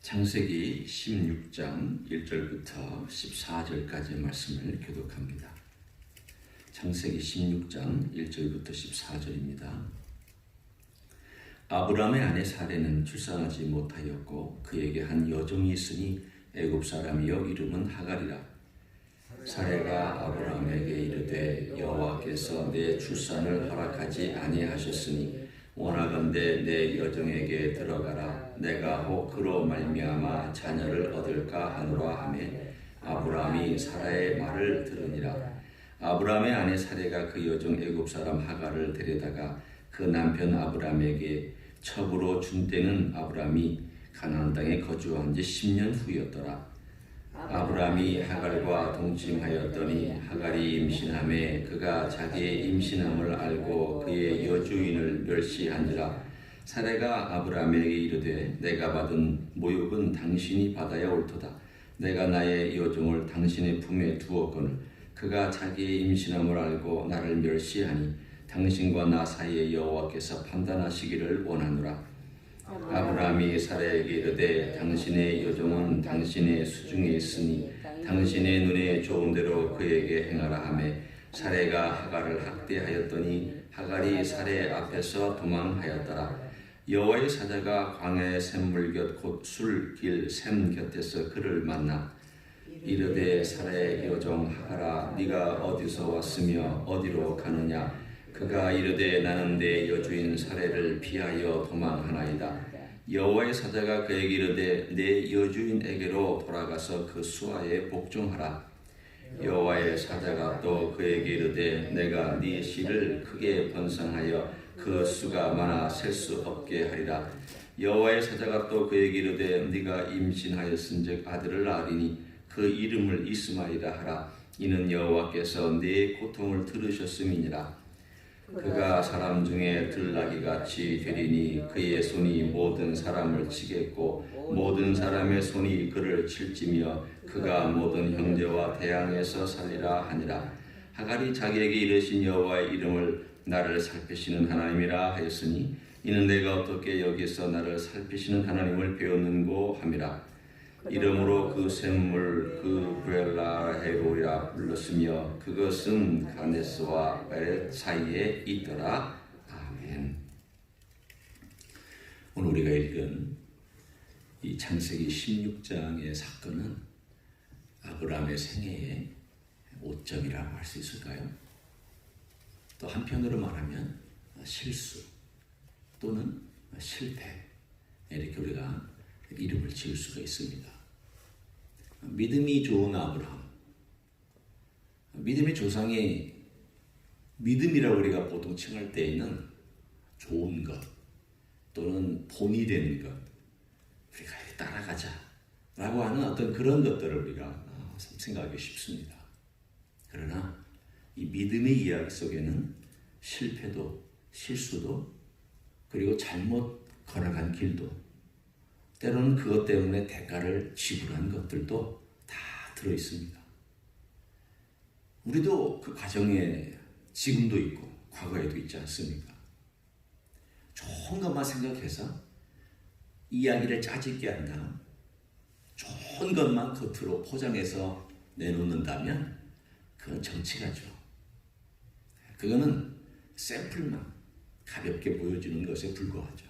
창세기 16장 1절부터 14절까지의 말씀을 교독합니다. 창세기 16장 1절부터 14절입니다. 아브라함의 아내 사레는 출산하지 못하였고 그에게 한 여종이 있으니 애굽 사람이요 이름은 하갈이라. 사레가 아브라함에게 이르되 여호와께서 내 출산을 허락하지 아니하셨으니 원하건대 내 여종에게 들어가라. 내가 혹 그로 말미암아 자녀를 얻을까 하노라 하며 아브라함이 사라의 말을 들으니라. 아브라함의 아내 사레가 그 여종 애굽 사람 하갈을 데려다가 그 남편 아브라함에게 첩으로 준 때는 아브라함이 가나안 땅에 거주한 지 10년 후였더라. 아브라함이 하갈과 동침하였더니 하갈이 임신하매 그가 자기의 임신함을 알고 그의 여주인을 멸시한지라. 사레가 아브라함에게 이르되 내가 받은 모욕은 당신이 받아야 옳도다. 내가 나의 여종을 당신의 품에 두었거늘 그가 자기의 임신함을 알고 나를 멸시하니 당신과 나 사이에 여호와께서 판단하시기를 원하노라. 아브라함이 사레에게 이르되 당신의 여종은 당신의 수중에 있으니 당신의 눈에 좋은 대로 그에게 행하라 하며 사레가 하갈을 학대하였더니 하갈이 사레 앞에서 도망하였더라. 여호와의 사자가 광야의 샘물 곁 곧 술길 샘 곁에서 그를 만나 이르되 사레의 여종 하갈아 네가 어디서 왔으며 어디로 가느냐. 그가 이르되 나는 내 여주인 사레를 피하여 도망하나이다. 여호와의 사자가 그에게 이르되 내 여주인에게로 돌아가서 그 수하에 복종하라. 여호와의 사자가 또 그에게 이르되 내가 네 씨를 크게 번성하여 그 수가 많아 셀 수 없게 하리라. 여호와의 사자가 또 그에게 이르되 네가 임신하였은즉 아들을 낳으리니 그 이름을 이스마엘이라 하라. 이는 여호와께서 네 고통을 들으셨음이니라. 그가 사람 중에 들나귀같이 되리니 그의 손이 모든 사람을 치겠고 모든 사람의 손이 그를 칠지며 그가 모든 형제와 대항해서 살리라 하니라. 하갈이 자기에게 이르신 여호와의 이름을 나를 살피시는 하나님이라 하였으니 이는 내가 어떻게 여기서 나를 살피시는 하나님을 배웠는고 함이라. 이름으로 그 샘물 그 브렐라 헤로리라 불렀으며 그것은 가네스와 베렛 사이에 있더라. 아멘. 오늘 우리가 읽은 이 창세기 16장의 사건은 아브라함의 생애의 오점이라고 할 수 있을까요? 또 한편으로 말하면 실수 또는 실패 이렇게 우리가 이름을 지을 수가 있습니다. 믿음이 좋은 아브라함, 믿음의 조상이 믿음이라고 우리가 보통 칭할 때에는 좋은 것 또는 본이 되는 것, 우리가 따라가자 라고 하는 어떤 그런 것들을 우리가 생각하기 쉽습니다. 그러나 이 믿음의 이야기 속에는 실패도 실수도 그리고 잘못 걸어간 길도 때로는 그것 때문에 대가를 지불한 것들도 다 들어있습니다. 우리도 그 과정에 지금도 있고 과거에도 있지 않습니까? 좋은 것만 생각해서 이야기를 짜집게 한다. 좋은 것만 겉으로 포장해서 내놓는다면 그건 정치가죠. 그거는 샘플만 가볍게 보여주는 것에 불과하죠.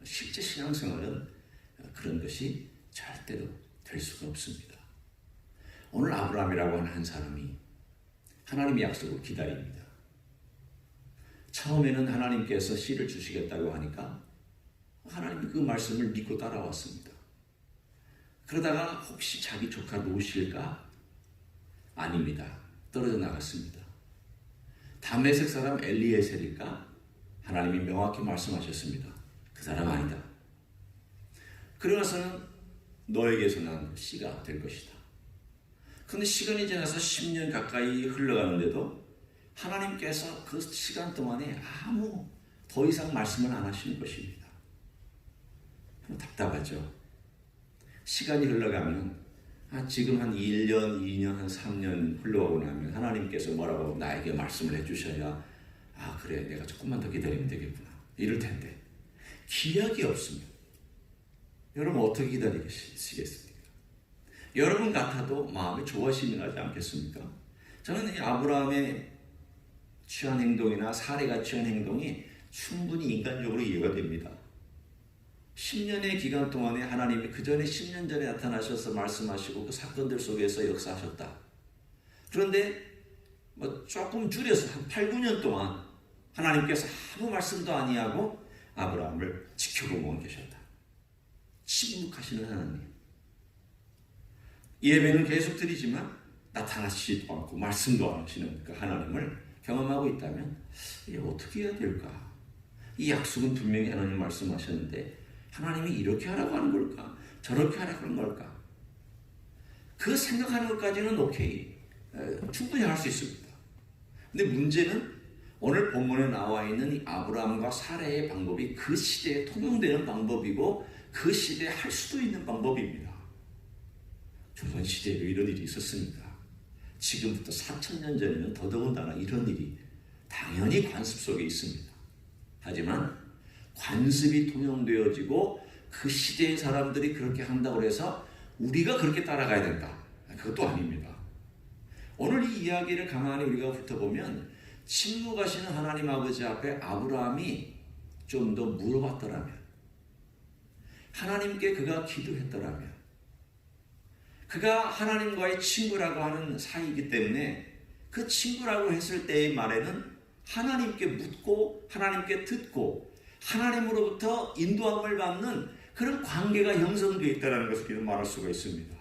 실제 신앙생활은 그런 것이 절대로 될 수가 없습니다. 오늘 아브라함이라고 하는 한 사람이 하나님의 약속을 기다립니다. 처음에는 하나님께서 씨를 주시겠다고 하니까 하나님이 그 말씀을 믿고 따라왔습니다. 그러다가 혹시 자기 조카 놓으실까? 아닙니다. 떨어져 나갔습니다. 다메섹 사람 엘리에셀일까? 하나님이 명확히 말씀하셨습니다. 그 사람 아니다. 그러나서는 너에게서 난 씨가 될 것이다. 그런데 시간이 지나서 10년 가까이 흘러가는데도 하나님께서 그 시간 동안에 아무 더 이상 말씀을 안 하시는 것입니다. 답답하죠. 시간이 흘러가면 지금 한 1년, 2년, 한 3년 흘러가고 나면 하나님께서 뭐라고 나에게 말씀을 해주셔야 그래 내가 조금만 더 기다리면 되겠구나 이럴 텐데 기약이 없습니다. 여러분 어떻게 기다리시겠습니까? 여러분 같아도 마음이 좋아심이 나지 않겠습니까? 저는 이 아브라함의 취한 행동이나 사례가 취한 행동이 충분히 인간적으로 이해가 됩니다. 10년의 기간 동안에 하나님이 그 전에 10년 전에 나타나셔서 말씀하시고 그 사건들 속에서 역사하셨다. 그런데 조금 줄여서 한 8, 9년 동안 하나님께서 아무 말씀도 아니하고 아브라함을 지켜보고 계셨다. 침묵하시는 하나님. 예배는 계속 드리지만 나타나시지도 않고 말씀도 안 하시는 그 하나님을 경험하고 있다면 이게 어떻게 해야 될까? 이 약속은 분명히 하나님 말씀하셨는데 하나님이 이렇게 하라고 하는 걸까? 저렇게 하라고 하는 걸까? 그 생각하는 것까지는 오케이. 충분히 할 수 있습니다. 근데 문제는 오늘 본문에 나와 있는 이 아브라함과 사라의 방법이 그 시대에 통용되는 방법이고 그 시대에 할 수도 있는 방법입니다. 조선시대에도 이런 일이 있었으니까 지금부터 4,000년 전에는 더더군다나 이런 일이 당연히 관습 속에 있습니다. 하지만 관습이 통용되어지고 그 시대의 사람들이 그렇게 한다고 해서 우리가 그렇게 따라가야 된다. 그것도 아닙니다. 오늘 이 이야기를 가만히 우리가 훑어보면 침묵하시는 하나님 아버지 앞에 아브라함이 좀 더 물어봤더라면, 하나님께 그가 기도했더라면, 그가 하나님과의 친구라고 하는 사이이기 때문에 그 친구라고 했을 때의 말에는 하나님께 묻고 하나님께 듣고 하나님으로부터 인도함을 받는 그런 관계가 형성되어 있다는 것을 말할 수가 있습니다.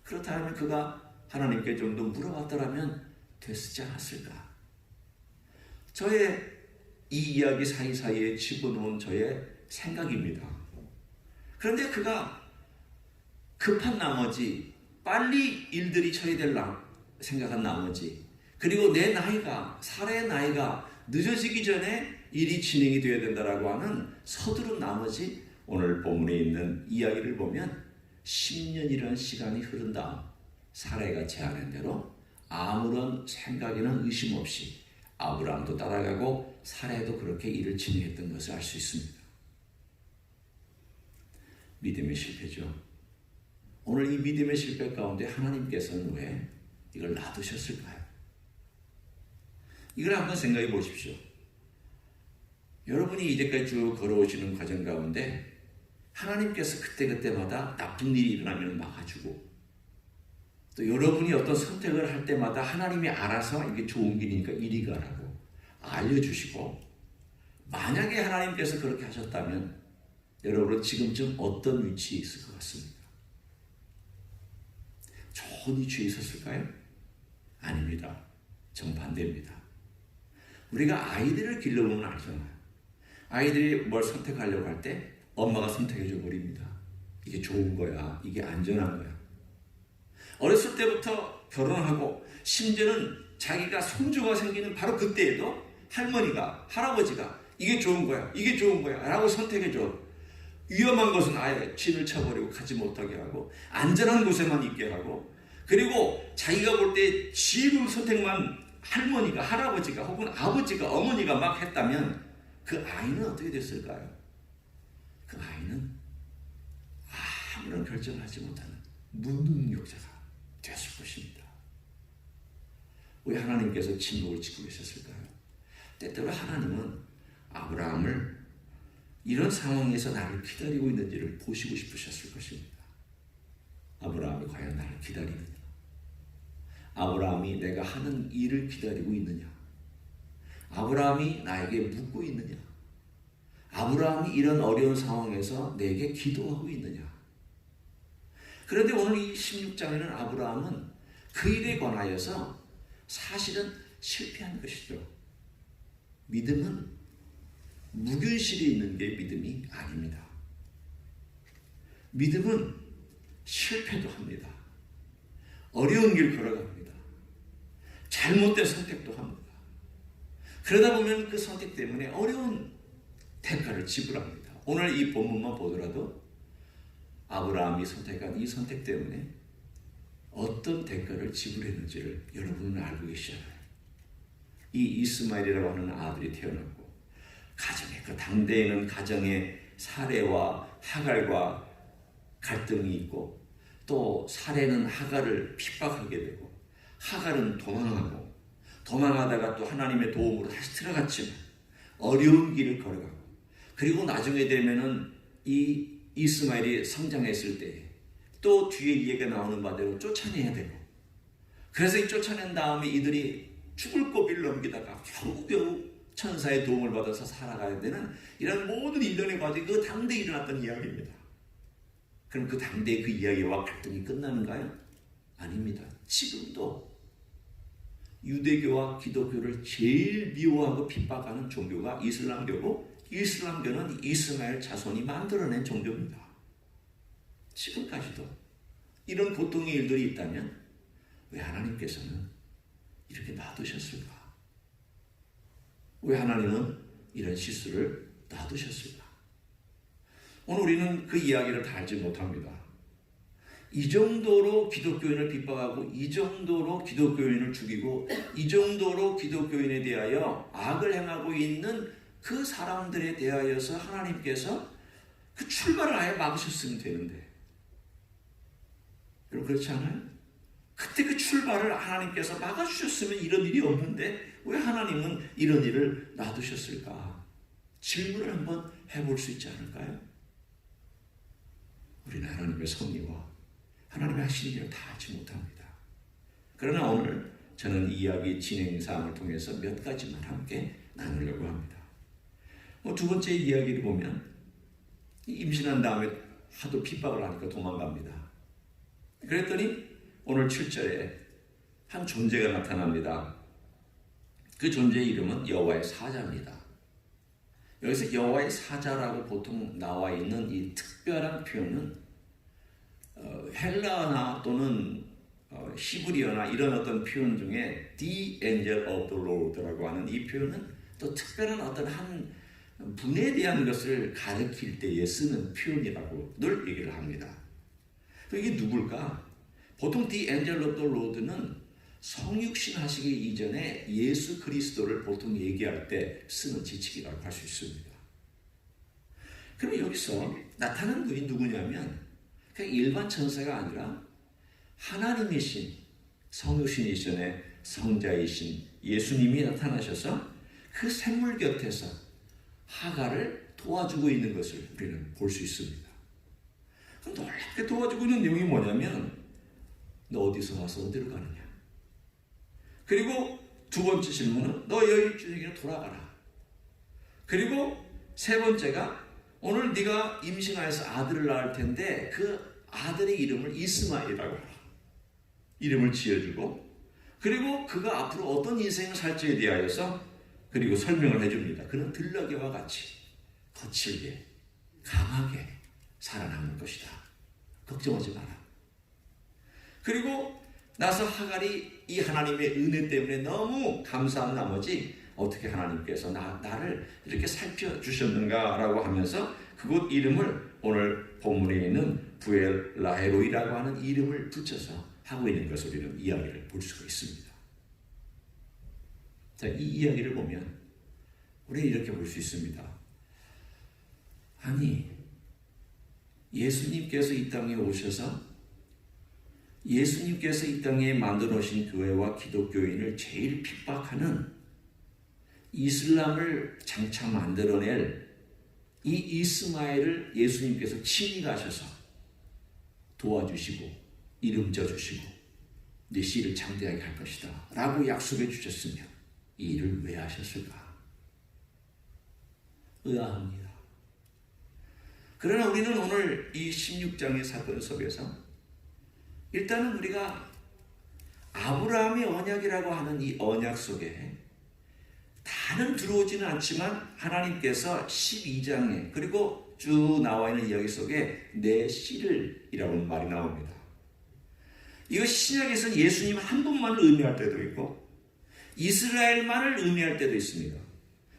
그렇다면 그가 하나님께 좀 더 물어봤더라면 됐지 않았을까? 저의 이 이야기 사이사이에 집어넣은 저의 생각입니다. 그런데 그가 급한 나머지 빨리 일들이 처리될라 생각한 나머지 그리고 내 나이가 사라의 나이가 늦어지기 전에 일이 진행이 되어야 된다라고 하는 서두른 나머지 오늘 본문에 있는 이야기를 보면 10년이라는 시간이 흐른 다음 사라가 제안한 대로 아무런 생각에는 의심 없이 아브라함도 따라가고 사라도 그렇게 일을 진행했던 것을 알 수 있습니다. 믿음의 실패죠. 오늘 이 믿음의 실패 가운데 하나님께서는 왜 이걸 놔두셨을까요? 이걸 한번 생각해 보십시오. 여러분이 이제까지 쭉 걸어오시는 과정 가운데 하나님께서 그때그때마다 나쁜 일이 일어나면 막아주고 또 여러분이 어떤 선택을 할 때마다 하나님이 알아서 이게 좋은 길이니까 이리 가라고 알려주시고 만약에 하나님께서 그렇게 하셨다면 여러분은 지금쯤 어떤 위치에 있을 것 같습니까? 좋은 위치에 있었을까요? 아닙니다. 정반대입니다. 우리가 아이들을 길러보면 알잖아요. 아이들이 뭘 선택하려고 할 때 엄마가 선택해줘 버립니다. 이게 좋은 거야. 이게 안전한 거야. 어렸을 때부터 결혼하고 심지어는 자기가 손주가 생기는 바로 그때에도 할머니가 할아버지가 이게 좋은 거야. 이게 좋은 거야. 라고 선택해줘. 위험한 것은 아예 진을 쳐버리고 가지 못하게 하고 안전한 곳에만 있게 하고 그리고 자기가 볼 때 지혜로운 선택만 할머니가 할아버지가 혹은 아버지가 어머니가 막 했다면 그 아이는 어떻게 됐을까요? 그 아이는 아무런 결정을 하지 못하는 무능력자가 되었을 것입니다. 왜 하나님께서 침묵을 지키고 계셨을까요? 때때로 하나님은 아브라함을 이런 상황에서 나를 기다리고 있는지를 보시고 싶으셨을 것입니다. 아브라함이 과연 나를 기다리느냐? 아브라함이 내가 하는 일을 기다리고 있느냐? 아브라함이 나에게 묻고 있느냐? 아브라함이 이런 어려운 상황에서 내게 기도하고 있느냐? 그런데 오늘 이 16장에는 아브라함은 그 일에 관하여서 사실은 실패한 것이죠. 믿음은 무균실이 있는 게 믿음이 아닙니다. 믿음은 실패도 합니다. 어려운 길 걸어갑니다. 잘못된 선택도 합니다. 그러다 보면 그 선택 때문에 어려운 대가를 지불합니다. 오늘 이 본문만 보더라도 아브라함이 선택한 이 선택 때문에 어떤 대가를 지불했는지를 여러분은 알고 계시잖아요. 이 이스마엘이라고 하는 아들이 태어났고 가정에 그 당대에는 가정에 사레와 하갈과 갈등이 있고, 또 사레는 하갈을 핍박하게 되고, 하갈은 도망하고, 도망하다가 또 하나님의 도움으로 다시 들어갔지만 어려운 길을 걸어가고, 그리고 나중에 되면은 이 이스마엘이 성장했을 때 또 뒤에 이야기가 나오는 바대로 쫓아내야 되고, 그래서 이 쫓아낸 다음에 이들이 죽을 고비를 넘기다가 겨우겨우 천사의 도움을 받아서 살아가야 되는 이런 모든 일련의 과정이 그 당대에 일어났던 이야기입니다. 그럼 그 당대의 그 이야기와 갈등이 끝나는가요? 아닙니다. 지금도 유대교와 기독교를 제일 미워하고 핍박하는 종교가 이슬람교고, 이슬람교는 이스마엘 자손이 만들어낸 종교입니다. 지금까지도 이런 고통의 일들이 있다면 왜 하나님께서는 이렇게 놔두셨을까? 왜 하나님은 이런 실수를 놔두셨을까? 오늘 우리는 그 이야기를 다 알지 못합니다. 이 정도로 기독교인을 핍박하고, 이 정도로 기독교인을 죽이고, 이 정도로 기독교인에 대하여 악을 행하고 있는 그 사람들에 대하여서 하나님께서 그 출발을 아예 막으셨으면 되는데, 여러분 그렇지 않아요? 그때 그 출발을 하나님께서 막아주셨으면 이런 일이 없는데 왜 하나님은 이런 일을 놔두셨을까? 질문을 한번 해볼 수 있지 않을까요? 우리는 하나님의 섭리와 하나님의 하시는 일을 다 알지 못합니다. 그러나 오늘 저는 이 이야기 진행사항을 통해서 몇 가지만 함께 나누려고 합니다. 두 번째 이야기를 보면, 임신한 다음에 하도 핍박을 하니까 도망갑니다. 그랬더니 오늘 7절에 한 존재가 나타납니다. 그 존재의 이름은 여호와의 사자입니다. 여기서 여호와의 사자라고 보통 나와 있는 이 특별한 표현은 헬라어나 또는 히브리어나 이런 어떤 표현 중에 The Angel of the Lord라고 하는 이 표현은 또 특별한 어떤 한 분에 대한 것을 가리킬 때에 쓰는 표현이라고 늘 얘기를 합니다. 이게 누굴까? 보통 The Angel of the Lord는 성육신 하시기 이전에 예수 그리스도를 보통 얘기할 때 쓰는 지칭이라고 할 수 있습니다. 그럼 여기서 나타난 분이 누구냐면 그냥 일반 천사가 아니라 하나님이신, 성육신 이전에 성자이신 예수님이 나타나셔서 그 샘물 곁에서 하갈을 도와주고 있는 것을 우리는 볼 수 있습니다. 놀랍게 도와주고 있는 내용이 뭐냐면, 너 어디서 와서 어디로 가느냐? 그리고 두 번째 질문은 너 여기 주에게로 돌아가라. 그리고 세 번째가 오늘 네가 임신하여서 아들을 낳을 텐데 그 아들의 이름을 이스마엘이라고 하라. 이름을 지어주고, 그리고 그가 앞으로 어떤 인생을 살지에 대하여서 그리고 설명을 해줍니다. 그는 들나귀와 같이 거칠게 강하게 살아남을 것이다. 걱정하지 마라. 그리고 나서 하갈이 이 하나님의 은혜 때문에 너무 감사한 나머지 어떻게 하나님께서 나를 이렇게 살펴주셨는가라고 하면서 그곳 이름을 오늘 본문에 있는 부엘 라헤로이라고 하는 이름을 붙여서 하고 있는 것을 우리는 이야기를 볼 수가 있습니다. 자, 이 이야기를 보면 우리는 이렇게 볼 수 있습니다. 아니, 예수님께서 이 땅에 오셔서 예수님께서 이 땅에 만들어 오신 교회와 기독교인을 제일 핍박하는 이슬람을 장차 만들어낼 이 이스마엘을 예수님께서 친히 가셔서 도와주시고 이름 져주시고 네 씨를 장대하게 할 것이다 라고 약속해 주셨으며 이 일을 왜 하셨을까? 의아합니다. 그러나 우리는 오늘 이 16장의 사건 속에서 일단은 우리가 아브라함의 언약이라고 하는 이 언약 속에 다는 들어오지는 않지만 하나님께서 12장에 그리고 쭉 나와 있는 이야기 속에 내 씨를 이라는 말이 나옵니다. 이거 신약에서는 예수님 한 분만을 의미할 때도 있고 이스라엘만을 의미할 때도 있습니다.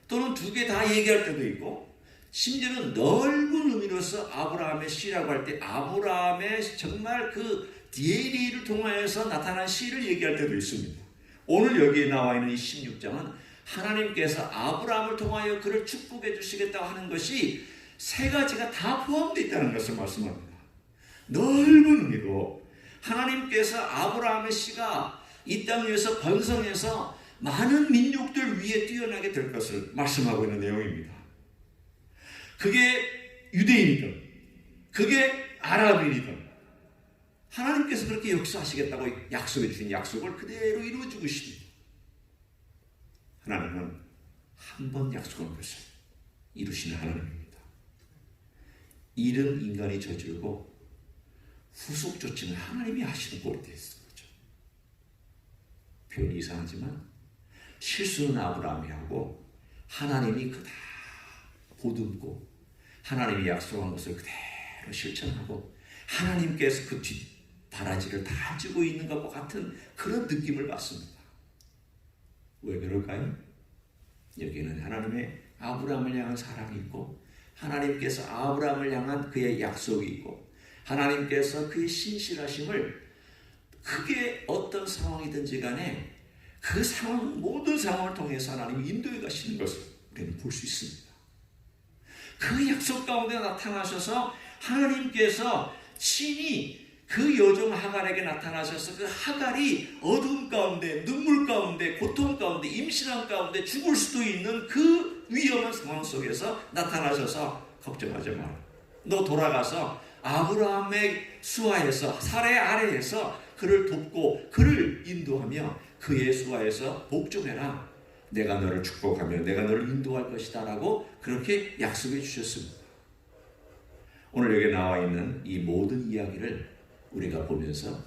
또는 두 개 다 얘기할 때도 있고 심지어는 넓은 의미로서 아브라함의 씨라고 할 때 아브라함의 정말 그 DNA를 통하여서 나타난 씨를 얘기할 때도 있습니다. 오늘 여기에 나와 있는 이 16장은 하나님께서 아브라함을 통하여 그를 축복해 주시겠다고 하는 것이 세 가지가 다 포함되어 있다는 것을 말씀합니다. 넓은 의미로 하나님께서 아브라함의 씨가 이 땅 위에서 번성해서 많은 민족들 위에 뛰어나게 될 것을 말씀하고 있는 내용입니다. 그게 유대인이든 그게 아랍인이든 하나님께서 그렇게 역사하시겠다고 약속해 주신 약속을 그대로 이루어주고 있습니다. 하나님은 한 번 약속한 것을 이루시는 하나님입니다. 일은 인간이 저지르고 후속 조치는 하나님이 하시는 꼴이 되었습니다. 표현이 이상하지만 실수는 아브라함이 하고 하나님이 그다 보듬고 하나님이 약속한 것을 그대로 실천하고 하나님께서 그 뒷바라지를 다 쥐고 있는 것과 같은 그런 느낌을 받습니다. 왜 그럴까요? 여기는 하나님의 아브라함을 향한 사랑이 있고 하나님께서 아브라함을 향한 그의 약속이 있고 하나님께서 그의 신실하심을 그게 어떤 상황이든지 간에 그 상황, 모든 상황을 통해서 하나님이 인도해 가시는 것을 우리는 볼 수 있습니다. 그 약속 가운데 나타나셔서 하나님께서 친히 그 여종 하갈에게 나타나셔서 그 하갈이 어둠 가운데, 눈물 가운데, 고통 가운데, 임신한 가운데 죽을 수도 있는 그 위험한 상황 속에서 나타나셔서 걱정하지 마라. 너 돌아가서 아브라함의 수하에서 사례 아래에서 그를 돕고 그를 인도하며 그의 수하에서 복종해라. 내가 너를 축복하며 내가 너를 인도할 것이다 라고 그렇게 약속해 주셨습니다. 오늘 여기 나와 있는 이 모든 이야기를 우리가 보면서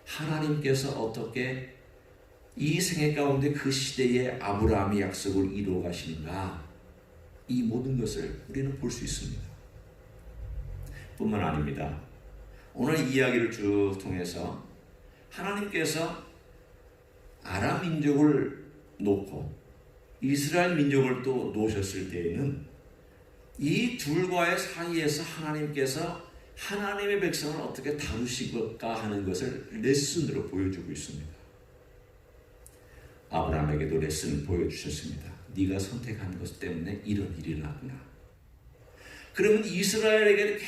하나님께서 어떻게 이 생애 가운데 그 시대에 아브라함의 약속을 이루어 가시는가, 이 모든 것을 우리는 볼 수 있습니다. 뿐만 아닙니다. 오늘 이야기를 쭉 통해서 하나님께서 아람 민족을 놓고 이스라엘 민족을 또 놓으셨을 때에는 이 둘과의 사이에서 하나님께서 하나님의 백성을 어떻게 다루실까 하는 것을 레슨으로 보여주고 있습니다. 아브라함에게도 레슨을 보여주셨습니다. 네가 선택한 것 때문에 이런 일이 났구나. 그러면 이스라엘에게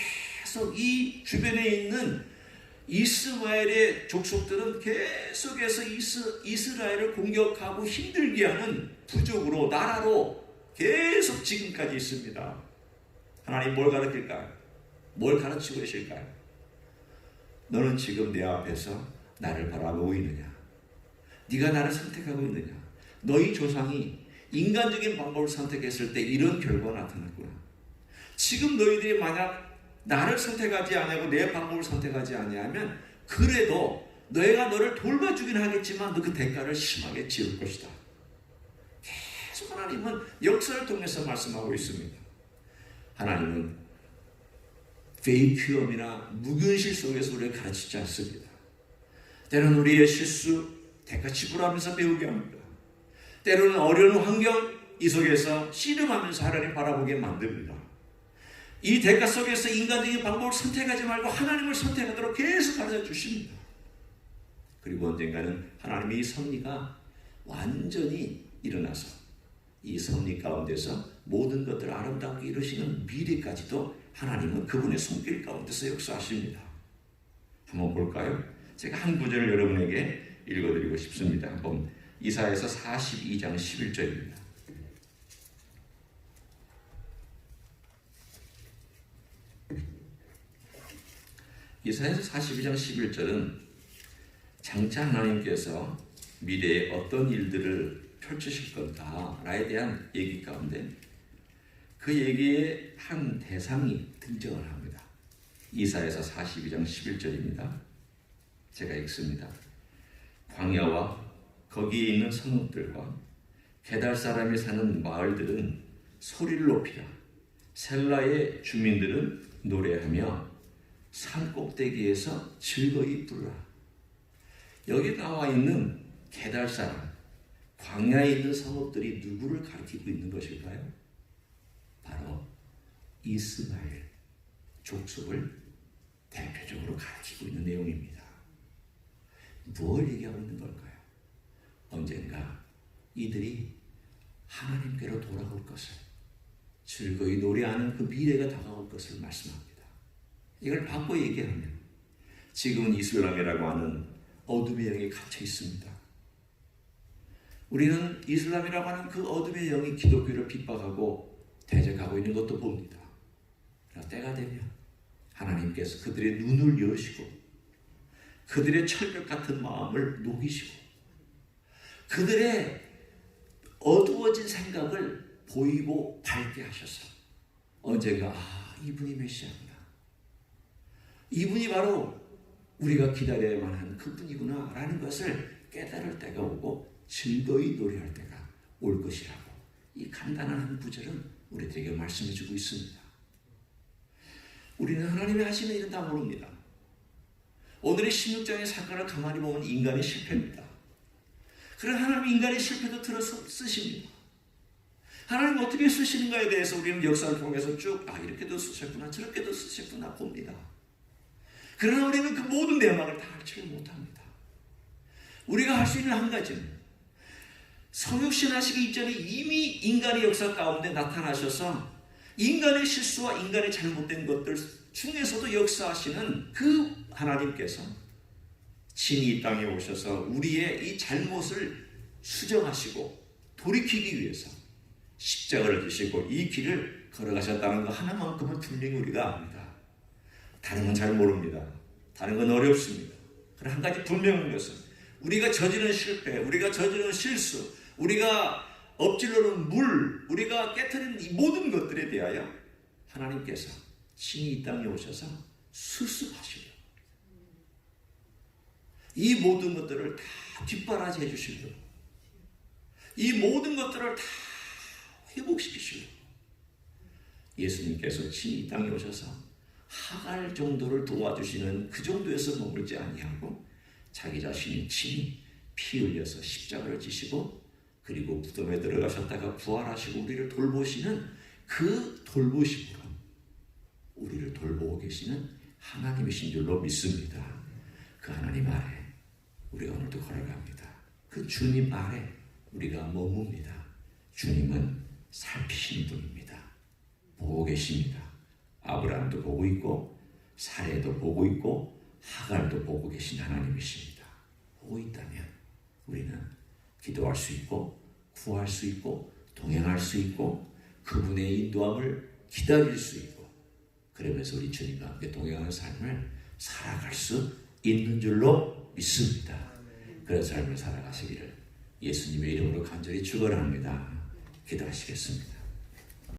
계속 이 주변에 있는 이스마엘의 족속들은 계속해서 이스라엘을 공격하고 힘들게 하는 부족으로, 나라로 계속 지금까지 있습니다. 하나님 뭘 가르칠까요? 뭘 가르치고 계실까요? 너는 지금 내 앞에서 나를 바라보고 있느냐? 네가 나를 선택하고 있느냐? 너희 조상이 인간적인 방법을 선택했을 때 이런 결과가 나타났구나. 지금 너희들이 만약 나를 선택하지 아니하고 내 방법을 선택하지 아니하면 그래도 내가 너를 돌봐주긴 하겠지만 너 그 대가를 심하게 지을 것이다. 계속 하나님은 역사를 통해서 말씀하고 있습니다. 하나님은 베이큐엄이나 무균실 속에서 우리를 가르치지 않습니다. 때로는 우리의 실수 대가 지불하면서 배우게 합니다. 때로는 어려운 환경 이 속에서 씨름하면서 하나님 바라보게 만듭니다. 이 대가 속에서 인간적인 방법을 선택하지 말고 하나님을 선택하도록 계속 가르쳐 주십니다. 그리고 언젠가는 하나님의 이 섭리가 완전히 일어나서 이 섭리 가운데서 모든 것들을 아름답게 이루시는 미래까지도 하나님은 그분의 손길 가운데서 역사하십니다. 한번 볼까요? 제가 한 구절을 여러분에게 읽어드리고 싶습니다. 한번 이사야서 42장 11절입니다. 이사야서 42장 11절은 장차 하나님께서 미래에 어떤 일들을 펼치실 건가에 대한 얘기 가운데 그 얘기의 한 대상이 등장을 합니다. 이사야서 42장 11절입니다. 제가 읽습니다. 광야와 거기에 있는 성읍들과 게달 사람이 사는 마을들은 소리를 높이라. 셀라의 주민들은 노래하며 산 꼭대기에서 즐거이 부르라. 여기 나와 있는 게달 사람, 광야에 있는 성읍들이 누구를 가리키고 있는 것일까요? 바로 이스마엘 족속을 대표적으로 가리키고 있는 내용입니다. 뭘 얘기하고 있는 걸까요? 언젠가 이들이 하나님께로 돌아올 것을, 즐거이 노래하는 그 미래가 다가올 것을 말씀합니다. 이걸 바꿔 얘기하면 지금은 이슬람이라고 하는 어둠의 영에 갇혀 있습니다. 우리는 이슬람이라고 하는 그 어둠의 영이 기독교를 핍박하고 대적하고 있는 것도 봅니다. 그러나 때가 되면 하나님께서 그들의 눈을 여시고 그들의 철벽 같은 마음을 녹이시고 그들의 어두워진 생각을 보이고 밝게 하셔서 언젠가 이분이 메시아구나, 이분이 바로 우리가 기다려야만 하는 그분이구나 라는 것을 깨달을 때가 오고 즐거이 노래할 때가 올 것이라고 이 간단한 한 구절은 우리들에게 말씀해 주고 있습니다. 우리는 하나님이 하시는 일은 다 모릅니다. 오늘의 16장의 사건을 가만히 보면 인간의 실패입니다. 그런 하나님이 인간의 실패도 들어서 쓰십니다. 하나님 어떻게 쓰시는가에 대해서 우리는 역사를 통해서 쭉 이렇게도 쓰셨구나 저렇게도 쓰셨구나 봅니다. 그러나 우리는 그 모든 내막을 다 알지를 못합니다. 우리가 할 수 있는 한 가지는 성육신 하시기 이전에 이미 인간의 역사 가운데 나타나셔서 인간의 실수와 인간의 잘못된 것들 중에서도 역사하시는 그 하나님께서 친히 이 땅에 오셔서 우리의 이 잘못을 수정하시고 돌이키기 위해서 십자가를 지시고 이 길을 걸어가셨다는 거 하나만큼은 분명히 우리가 압니다. 다른 건 잘 모릅니다. 다른 건 어렵습니다. 그러나 한 가지 분명한 것은 우리가 저지른 실패, 우리가 저지른 실수, 우리가 엎질러놓은 물, 우리가 깨트린 이 모든 것들에 대하여 하나님께서 친히 이 땅에 오셔서 수습하시고 이 모든 것들을 다 뒷바라지 해주시고 이 모든 것들을 다 회복시키시고 예수님께서 친히 이 땅에 오셔서 하갈 정도를 도와주시는 그 정도에서 머물지 아니하고 자기 자신이 친히 피 흘려서 십자가를 지시고 그리고 무덤에 들어가셨다가 부활하시고 우리를 돌보시는 그 돌보심으로 우리를 돌보고 계시는 하나님이신 줄로 믿습니다. 그 하나님 아래 우리가 오늘도 걸어갑니다. 그 주님 아래 우리가 머뭅니다. 주님은 살피시는 분입니다. 보고 계십니다. 아브라함도 보고 있고 사례도 보고 있고 하갈도 보고 계신 하나님이십니다. 보고 있다면 우리는 기도할 수 있고 구할 수 있고 동행할 수 있고 그분의 인도함을 기다릴 수 있고 그러면서 우리 주님과 함께 동행하는 삶을 살아갈 수 있는 줄로 믿습니다. 그런 삶을 살아가시기를 예수님의 이름으로 간절히 축원합니다. 기도하시겠습니다.